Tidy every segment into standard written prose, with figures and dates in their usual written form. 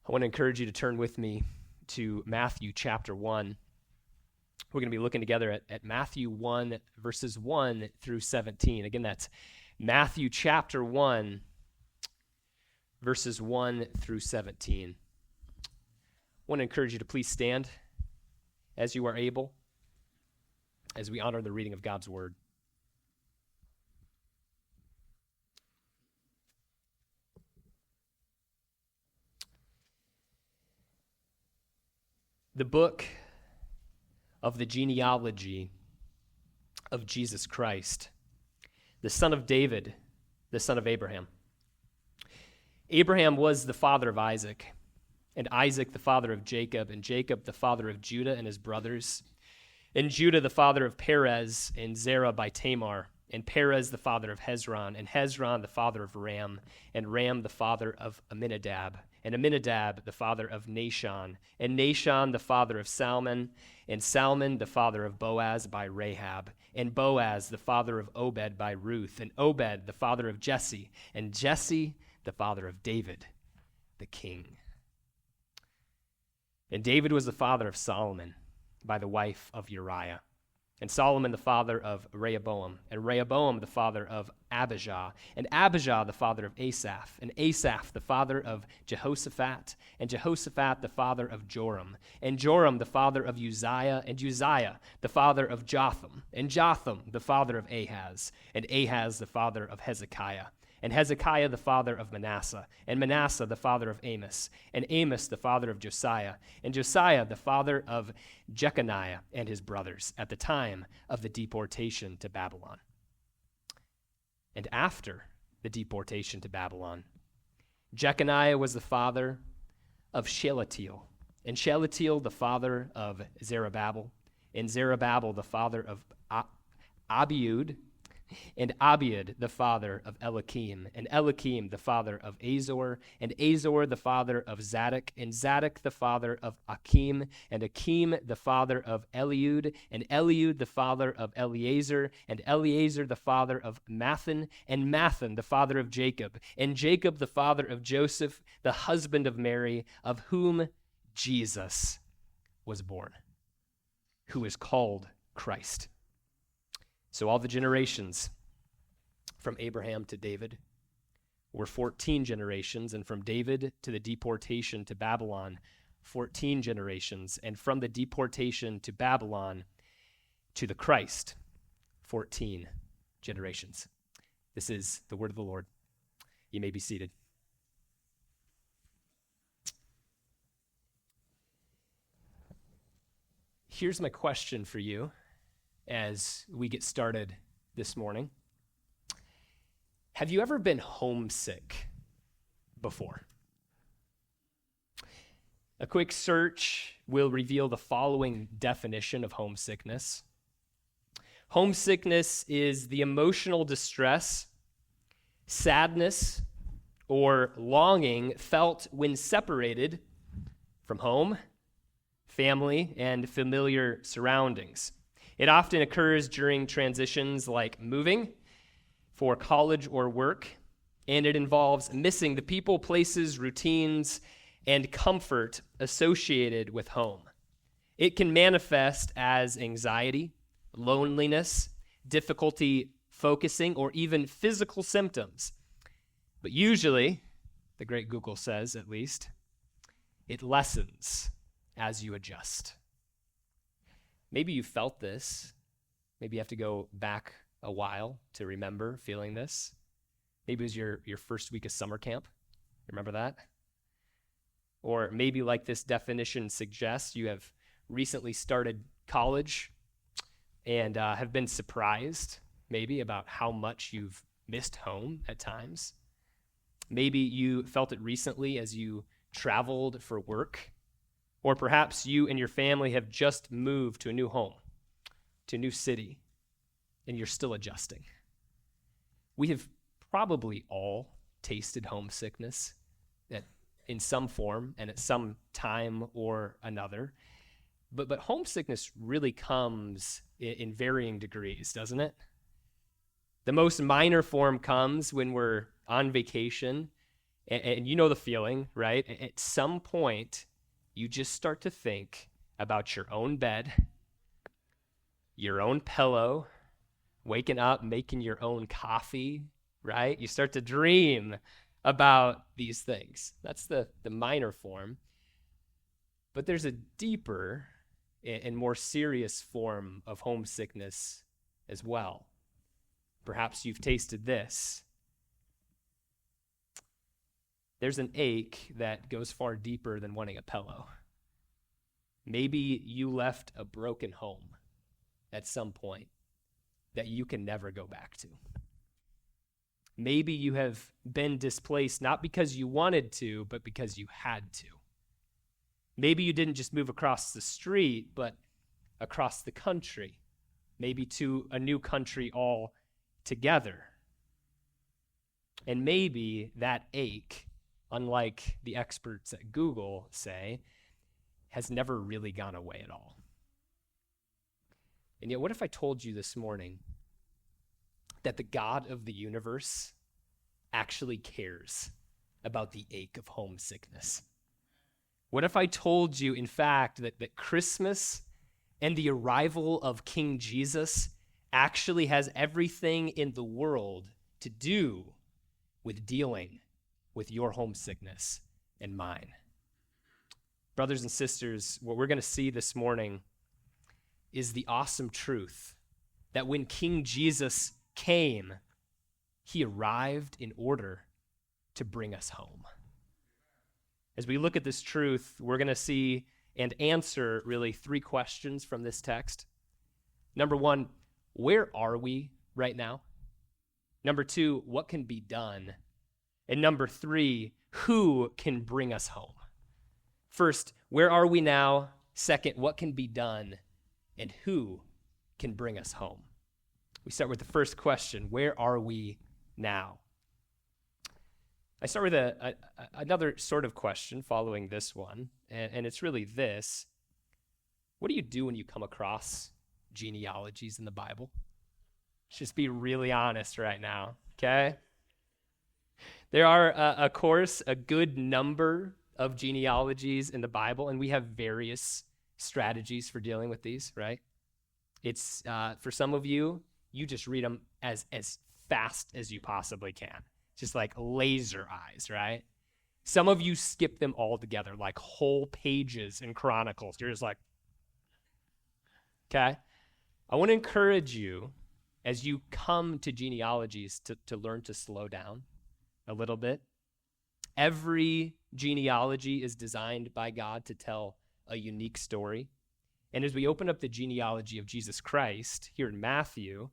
I want to encourage you to turn with me to Matthew chapter 1. We're going to be looking together at Matthew 1, verses 1 through 17. Again, that's Matthew chapter 1, verses 1 through 17. I want to encourage you to please stand as you are able, as we honor the reading of God's word. The book of the genealogy of Jesus Christ, the son of David, the son of Abraham. Abraham was the father of Isaac, and Isaac the father of Jacob, and Jacob the father of Judah and his brothers, and Judah the father of Perez and Zerah by Tamar, and Perez the father of Hezron, and Hezron the father of Ram, and Ram the father of Amminadab, and Amminadab the father of Nahshon, and Nahshon the father of Salmon, and Salmon the father of Boaz by Rahab, and Boaz the father of Obed by Ruth, and Obed the father of Jesse, and Jesse the father of David, the king. And David was the father of Solomon by the wife of Uriah, and Solomon the father of Rehoboam, and Rehoboam the father of Abijah, and Abijah the father of Asaph, and Asaph the father of Jehoshaphat, and Jehoshaphat the father of Joram, and Joram the father of Uzziah, and Uzziah the father of Jotham, and Jotham the father of Ahaz, and Ahaz the father of Hezekiah, and Hezekiah the father of Manasseh, and Manasseh the father of Amos, and Amos the father of Josiah, and Josiah the father of Jeconiah and his brothers at the time of the deportation to Babylon. And after the deportation to Babylon, Jeconiah was the father of Shealtiel, and Shealtiel the father of Zerubbabel, and Zerubbabel the father of Abiud, and Abiud the father of Eliakim, and Eliakim the father of Azor, and Azor the father of Zadok, and Zadok the father of Achim, and Achim the father of Eliud, and Eliud the father of Eleazar, and Eleazar the father of Mathan, and Mathan the father of Jacob, and Jacob the father of Joseph, the husband of Mary, of whom Jesus was born, who is called Christ. So all the generations from Abraham to David were 14 generations, and from David to the deportation to Babylon, 14 generations, and from the deportation to Babylon to the Christ, 14 generations. This is the word of the Lord. You may be seated. Here's my question for you as we get started this morning. Have you ever been homesick before? A quick search will reveal the following definition of homesickness. Homesickness is the emotional distress, sadness, or longing felt when separated from home, family, and familiar surroundings. It often occurs during transitions like moving for college or work, and it involves missing the people, places, routines, and comfort associated with home. It can manifest as anxiety, loneliness, difficulty focusing, or even physical symptoms. But usually, the great Google says at least, it lessens as you adjust. Maybe you felt this. Maybe you have to go back a while to remember feeling this. Maybe it was your first week of summer camp. Remember that? Or maybe, like this definition suggests, you have recently started college and have been surprised maybe about how much you've missed home at times. Maybe you felt it recently as you traveled for work. Or perhaps you and your family have just moved to a new home, to a new city, and you're still adjusting. We have probably all tasted homesickness in some form and at some time or another. But homesickness really comes in varying degrees, doesn't it? The most minor form comes when we're on vacation And you know the feeling, right? At some point, you just start to think about your own bed, your own pillow, waking up, making your own coffee, right? You start to dream about these things. That's the minor form. But there's a deeper and more serious form of homesickness as well. Perhaps you've tasted this. There's an ache that goes far deeper than wanting a pillow. Maybe you left a broken home at some point that you can never go back to. Maybe you have been displaced not because you wanted to, but because you had to. Maybe you didn't just move across the street, but across the country, maybe to a new country altogether. And maybe that ache, unlike the experts at Google say, has never really gone away at all. And yet, what if I told you this morning that the God of the universe actually cares about the ache of homesickness? What if I told you, in fact, that Christmas and the arrival of King Jesus actually has everything in the world to do with dealing with your homesickness and mine? Brothers and sisters, what we're going to see this morning is the awesome truth that when King Jesus came, he arrived in order to bring us home. As we look at this truth, we're going to see and answer really three questions from this text. Number one, where are we right now? Number two, what can be done? And number three, who can bring us home? First, where are we now? Second, what can be done? And who can bring us home? We start with the first question, where are we now? I start with another sort of question following this one, and it's really this. What do you do when you come across genealogies in the Bible? Let's just be really honest right now, okay? There are, of course, a good number of genealogies in the Bible, and we have various strategies for dealing with these, right? It's, for some of you, you just read them as fast as you possibly can. Just like laser eyes, right? Some of you skip them all together, like whole pages in Chronicles. You're just like, okay? I want to encourage you, as you come to genealogies, to learn to slow down a little bit. Every genealogy is designed by God to tell a unique story. And as we open up the genealogy of Jesus Christ here in Matthew,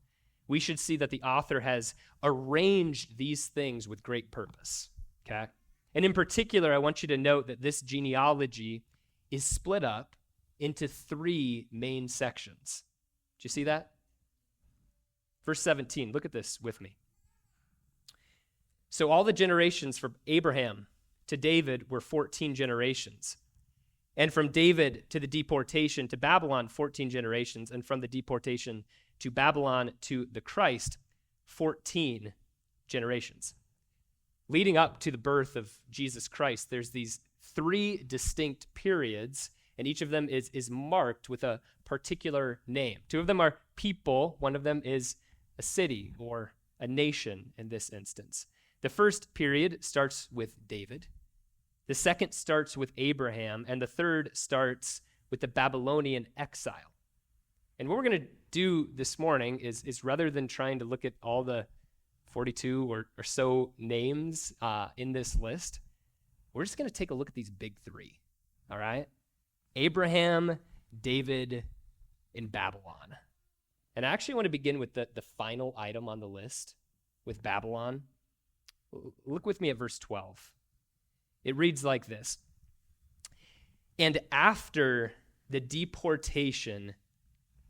we should see that the author has arranged these things with great purpose, okay? And in particular, I want you to note that this genealogy is split up into three main sections. Do you see that? Verse 17, look at this with me. So all the generations from Abraham to David were 14 generations. And from David to the deportation to Babylon, 14 generations. And from the deportation to Babylon to the Christ, 14 generations. Leading up to the birth of Jesus Christ, there's these three distinct periods, and each of them is marked with a particular name. Two of them are people. One of them is a city or a nation in this instance. The first period starts with David. The second starts with Abraham, and the third starts with the Babylonian exile. And what we're going to do this morning is rather than trying to look at all the 42 or so names in this list, we're just going to take a look at these big three, all right? Abraham, David, and Babylon. And I actually want to begin with the final item on the list, with Babylon. Look with me at verse 12. It reads like this. And after the deportation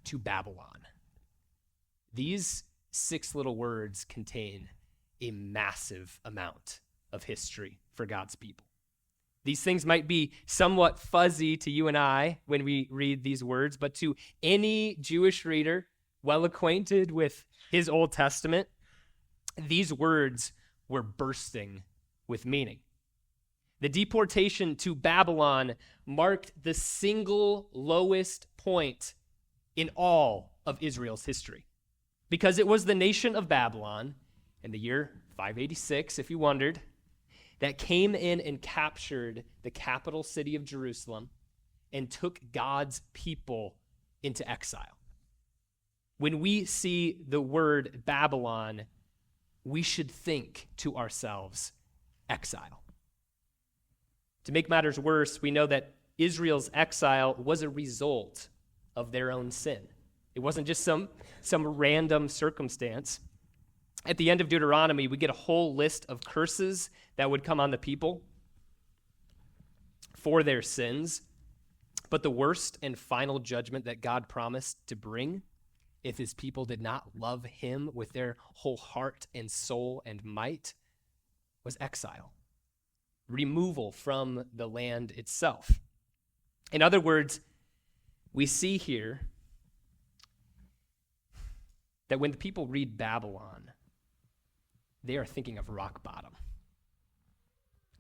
to Babylon. These 6 little words contain a massive amount of history for God's people. These things might be somewhat fuzzy to you and I when we read these words, but to any Jewish reader well acquainted with his Old Testament, these words were bursting with meaning. The deportation to Babylon marked the single lowest point in all of Israel's history, because it was the nation of Babylon in the year 586, if you wondered, that came in and captured the capital city of Jerusalem and took God's people into exile. When we see the word Babylon, we should think to ourselves, exile. To make matters worse, we know that Israel's exile was a result of their own sin. It wasn't just some random circumstance. At the end of Deuteronomy, we get a whole list of curses that would come on the people for their sins. But the worst and final judgment that God promised to bring, if his people did not love him with their whole heart and soul and might, was exile, removal from the land itself. In other words, we see here that when the people read Babylon, they are thinking of rock bottom.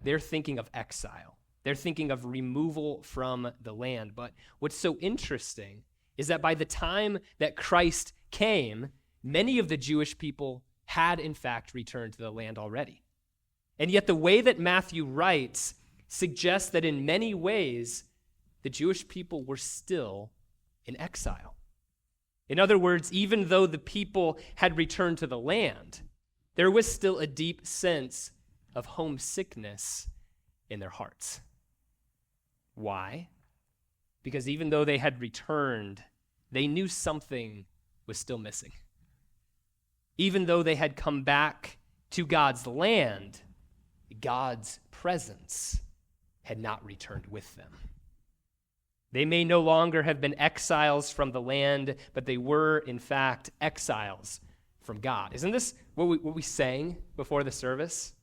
They're thinking of exile. They're thinking of removal from the land. But what's so interesting is that by the time that Christ came, many of the Jewish people had in fact returned to the land already. And yet the way that Matthew writes suggests that in many ways, the Jewish people were still in exile. In other words, even though the people had returned to the land, there was still a deep sense of homesickness in their hearts. Why? Because even though they had returned, they knew something was still missing. Even though they had come back to God's land, God's presence had not returned with them. They may no longer have been exiles from the land, but they were, in fact, exiles from God. Isn't this what we sang before the service?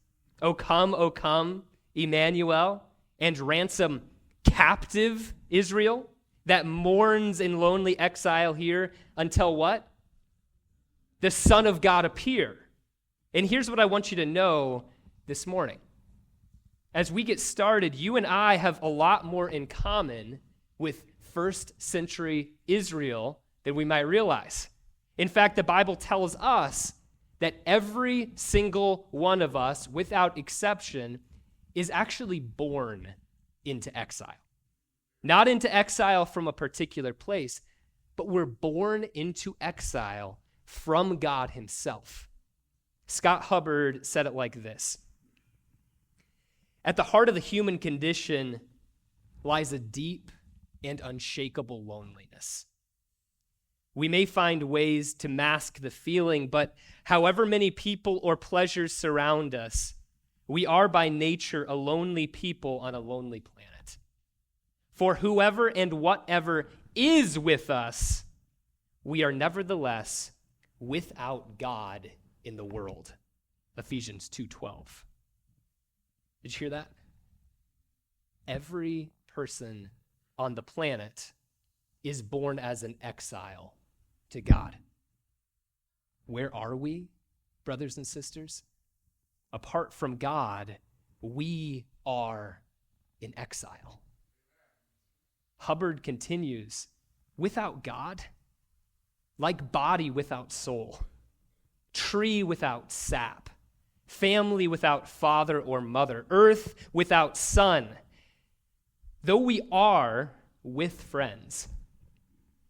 O come, Emmanuel, and ransom captive Israel that mourns in lonely exile here until what? The Son of God appear. And here's what I want you to know this morning. As we get started, you and I have a lot more in common with first century Israel than we might realize. In fact, the Bible tells us that every single one of us, without exception, is actually born into exile. Not into exile from a particular place, but we're born into exile from God himself. Scott Hubbard said it like this: at the heart of the human condition lies a deep and unshakable loneliness. We may find ways to mask the feeling, but however many people or pleasures surround us, we are by nature a lonely people on a lonely planet. For whoever and whatever is with us, we are nevertheless without God in the world. Ephesians 2:12. Did you hear that? Every person on the planet is born as an exile to God. Where are we, brothers and sisters? Apart from God, we are in exile. Hubbard continues, without God, like body without soul, tree without sap, family without father or mother, earth without sun, though we are with friends,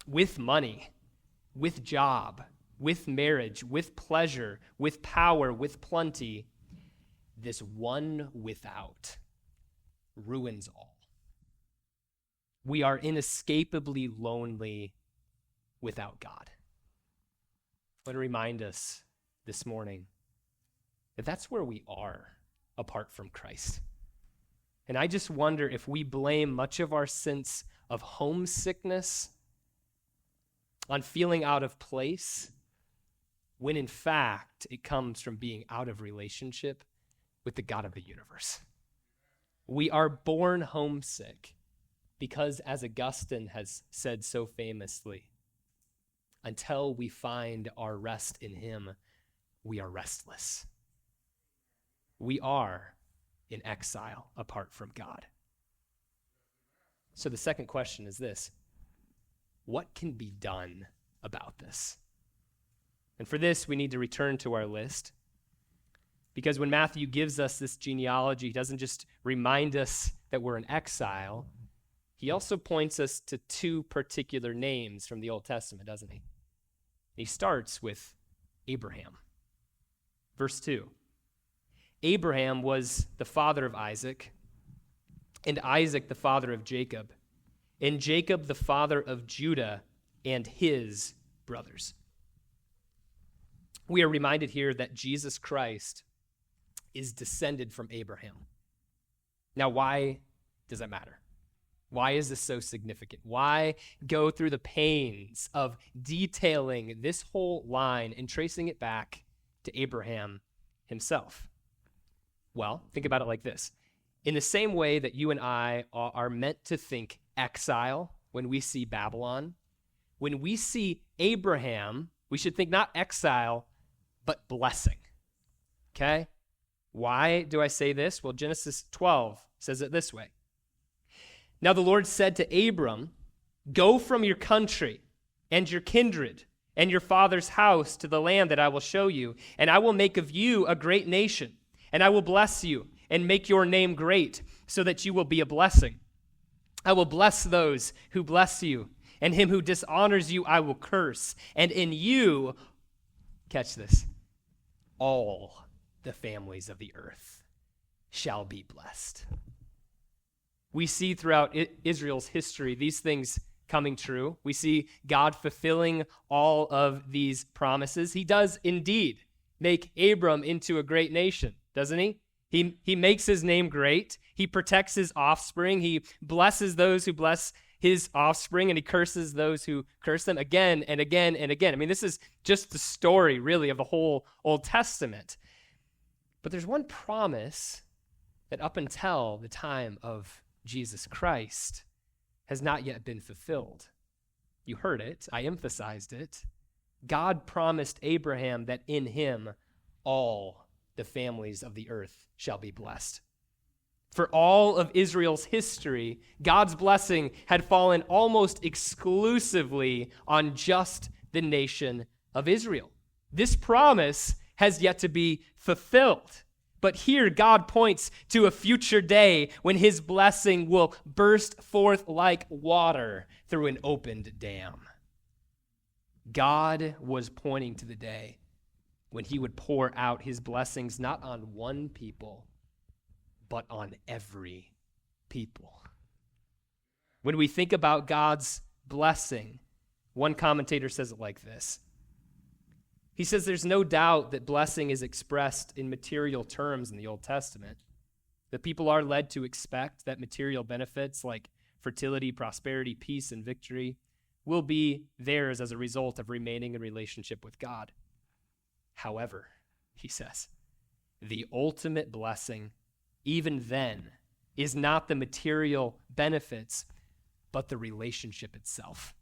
with money, with job, with marriage, with pleasure, with power, with plenty, this one without ruins all. We are inescapably lonely without God. I want to remind us this morning that that's where we are apart from Christ. And I just wonder if we blame much of our sense of homesickness on feeling out of place, when in fact it comes from being out of relationship with the God of the universe. We are born homesick because, as Augustine has said so famously, until we find our rest in him, we are restless. We are in exile apart from God. So the second question is this: what can be done about this? And for this, we need to return to our list, because when Matthew gives us this genealogy, he doesn't just remind us that we're in exile, he also points us to two particular names from the Old Testament, doesn't he? He starts with Abraham. Verse 2. Abraham was the father of Isaac, and Isaac the father of Jacob, and Jacob the father of Judah and his brothers. We are reminded here that Jesus Christ is descended from Abraham. Now, why does that matter? Why is this so significant? Why go through the pains of detailing this whole line and tracing it back to Abraham himself? Well, think about it like this. In the same way that you and I are meant to think exile when we see Babylon, when we see Abraham, we should think not exile, but blessing. Okay? Why do I say this? Well, Genesis 12 says it this way. Now the Lord said to Abram, "Go from your country and your kindred and your father's house to the land that I will show you, and I will make of you a great nation, and I will bless you and make your name great, so that you will be a blessing. I will bless those who bless you, and him who dishonors you I will curse, and in you," catch this, "all the families of the earth shall be blessed." We see throughout Israel's history these things coming true. We see God fulfilling all of these promises. He does indeed make Abram into a great nation, doesn't he? He makes his name great. He protects his offspring. He blesses those who bless his offspring, and he curses those who curse them again and again and again. I mean, this is just the story, really, of the whole Old Testament. But there's one promise that up until the time of Jesus Christ has not yet been fulfilled. You heard it. I emphasized it. God promised Abraham that in him all the families of the earth shall be blessed. For all of Israel's history, God's blessing had fallen almost exclusively on just the nation of Israel. This promise has yet to be fulfilled. But here, God points to a future day when his blessing will burst forth like water through an opened dam. God was pointing to the day when he would pour out his blessings not on one people, but on every people. When we think about God's blessing, one commentator says it like this. He says there's no doubt that blessing is expressed in material terms in the Old Testament. The people are led to expect that material benefits like fertility, prosperity, peace, and victory will be theirs as a result of remaining in relationship with God. However, he says, the ultimate blessing, even then, is not the material benefits, but the relationship itself.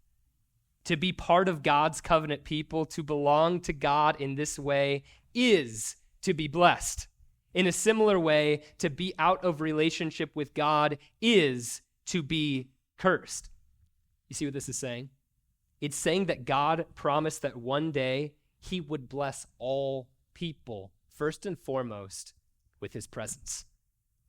To be part of God's covenant people, to belong to God in this way, is to be blessed. In a similar way, to be out of relationship with God is to be cursed. You see what this is saying? It's saying that God promised that one day he would bless all people, first and foremost, with his presence.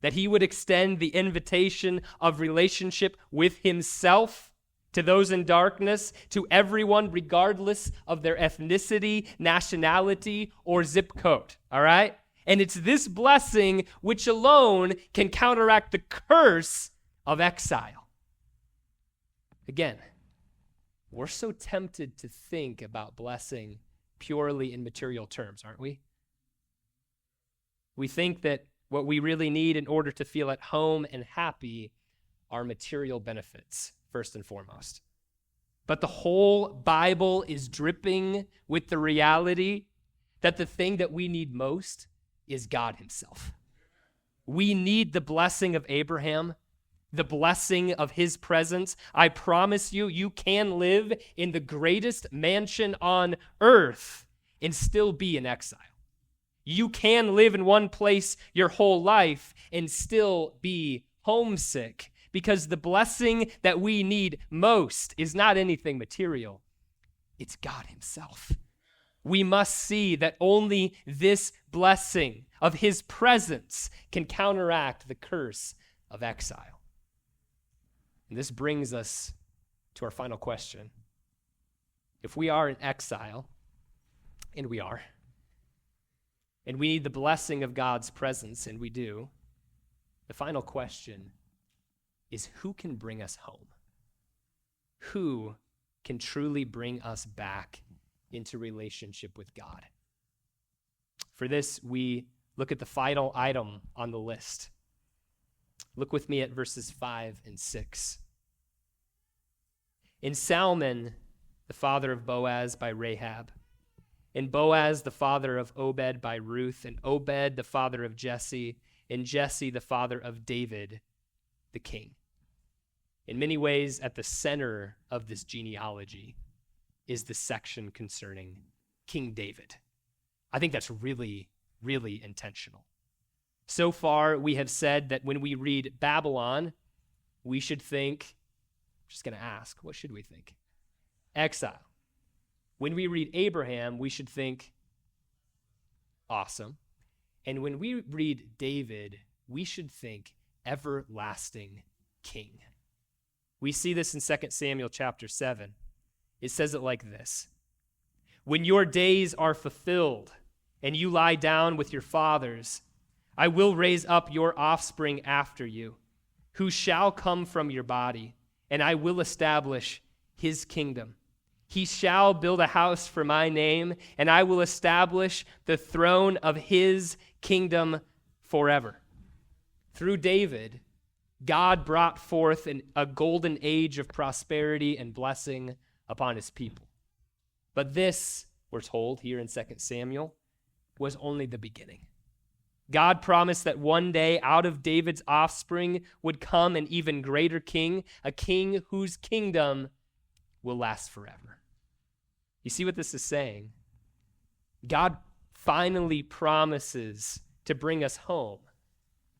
That he would extend the invitation of relationship with himself to those in darkness, to everyone regardless of their ethnicity, nationality, or zip code, all right? And it's this blessing which alone can counteract the curse of exile. Again, we're so tempted to think about blessing purely in material terms, aren't we? We think that what we really need in order to feel at home and happy are material benefits, first and foremost. But the whole Bible is dripping with the reality that the thing that we need most is God himself. We need the blessing of Abraham, the blessing of his presence. I promise you, you can live in the greatest mansion on earth and still be in exile. You can live in one place your whole life and still be homesick, because the blessing that we need most is not anything material. It's God himself. We must see that only this blessing of his presence can counteract the curse of exile. And this brings us to our final question. If we are in exile, and we are, and we need the blessing of God's presence, and we do, the final question is, who can bring us home? Who can truly bring us back into relationship with God? For this, we look at the final item on the list. Look with me at verses 5 and 6. In Salmon, the father of Boaz by Rahab, and Boaz the father of Obed by Ruth, and Obed the father of Jesse, and Jesse the father of David, the king. In many ways, at the center of this genealogy is the section concerning King David. I think that's really, really intentional. So far, we have said that when we read Babylon, we should think, I'm just going to ask, what should we think? Exile. When we read Abraham, we should think, awesome. And when we read David, we should think, everlasting king. We see this in 2 Samuel chapter 7. It says it like this: when your days are fulfilled and you lie down with your fathers, I will raise up your offspring after you, who shall come from your body, and I will establish his kingdom. He shall build a house for my name, and I will establish the throne of his kingdom forever. Through David, God brought forth a golden age of prosperity and blessing upon his people. But this, we're told here in 2 Samuel, was only the beginning. God promised that one day out of David's offspring would come an even greater king, a king whose kingdom will last forever. You see what this is saying? God finally promises to bring us home.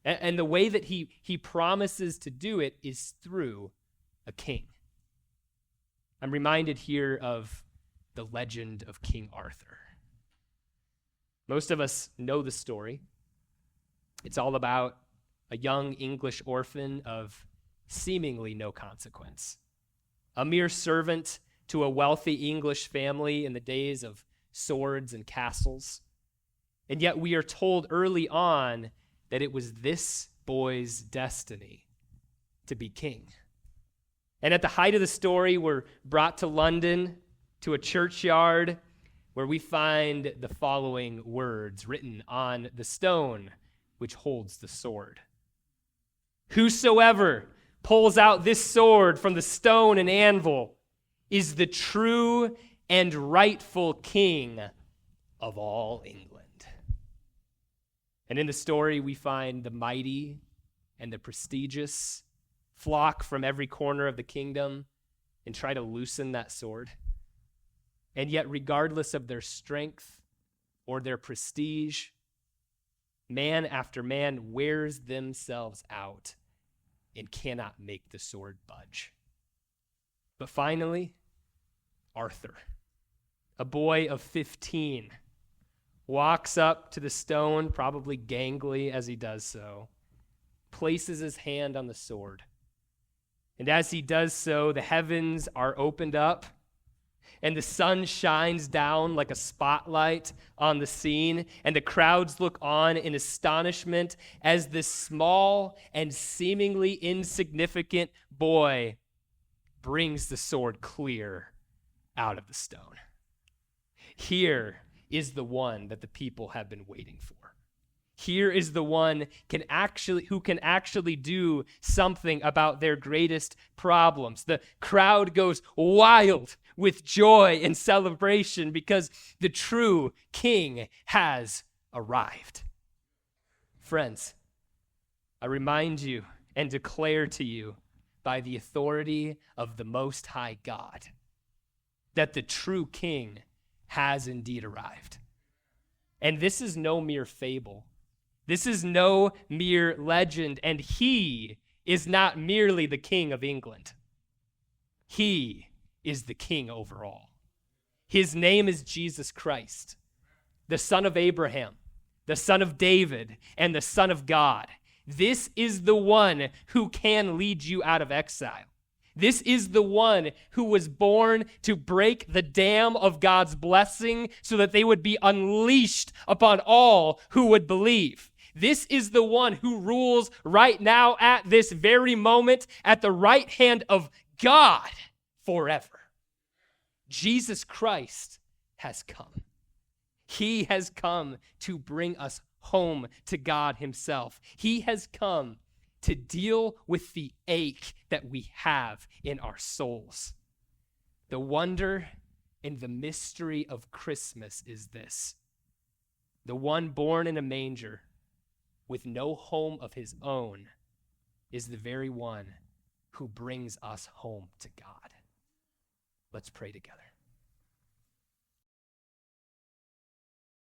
And the way that he promises to do it is through a king. I'm reminded here of the legend of King Arthur. Most of us know the story. It's all about a young English orphan of seemingly no consequence, a mere servant to a wealthy English family in the days of swords and castles. And yet we are told early on that it was this boy's destiny to be king. And at the height of the story, we're brought to London, to a churchyard, where we find the following words written on the stone which holds the sword: whosoever pulls out this sword from the stone and anvil is the true and rightful king of all England. And in the story, we find the mighty and the prestigious flock from every corner of the kingdom and try to loosen that sword. And yet, regardless of their strength or their prestige, man after man wears themselves out and cannot make the sword budge. But finally, Arthur, a boy of 15, walks up to the stone, probably gangly as he does so, places his hand on the sword. And as he does so, the heavens are opened up, and the sun shines down like a spotlight on the scene, and the crowds look on in astonishment as this small and seemingly insignificant boy brings the sword clear out of the stone. Here is the one that the people have been waiting for. Here is the one who can actually do something about their greatest problems. The crowd goes wild with joy and celebration because the true king has arrived. Friends, I remind you and declare to you by the authority of the Most High God that the true king has indeed arrived. And this is no mere fable. This is no mere legend. And he is not merely the King of England. He is the King over all. His name is Jesus Christ, the Son of Abraham, the Son of David, and the Son of God. This is the one who can lead you out of exile. This is the one who was born to break the dam of God's blessing so that they would be unleashed upon all who would believe. This is the one who rules right now at this very moment at the right hand of God forever. Jesus Christ has come. He has come to bring us home to God himself. He has come to deal with the ache that we have in our souls. The wonder and the mystery of Christmas is this: the one born in a manger with no home of his own is the very one who brings us home to God. Let's pray together.